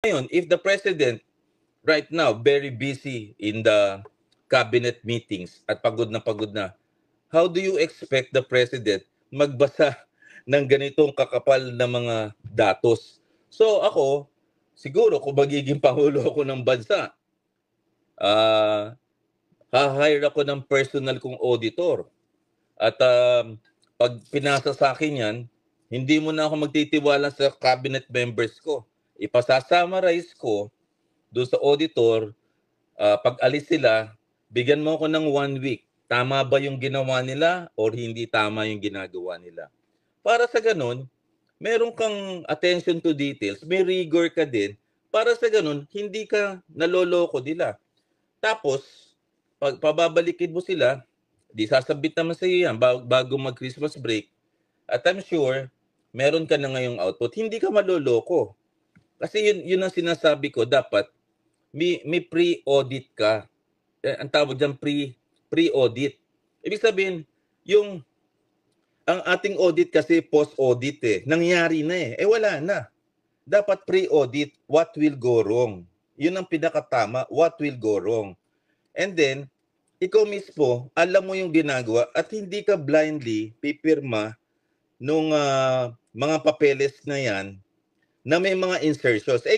Ngayon, if the President right now very busy in the cabinet meetings at pagod na, how do you expect the President magbasa ng ganitong kakapal na mga datos? So ako, siguro kung magiging Pangulo ako ng bansa, ha-hire ako ng personal kong auditor. At pag pinasa sa akin yan, hindi mo na ako magtitiwala sa cabinet members ko. Ipasasummarize ko doon sa auditor, pag alis sila, bigyan mo ako ng 1 week. Tama ba yung ginawa nila or hindi tama yung ginagawa nila? Para sa ganun, meron kang attention to details, may rigor ka din, para sa ganun, hindi ka naloloko nila. Tapos, pag pababalikin mo sila, di sasabit naman sa iyo yan bago mag-Christmas break. At I'm sure, meron ka na ngayong output. Hindi ka maloloko. Kasi yun ang sinasabi ko, dapat may pre-audit ka. Ang tawag dyan, pre-audit. Ibig sabihin, ang ating audit kasi post-audit Nangyari na wala na. Dapat pre-audit, what will go wrong? Yun ang pinakatama, what will go wrong? And then, ikaw mismo, alam mo yung ginagawa at hindi ka blindly pipirma nung mga papeles na yan na may mga insertions.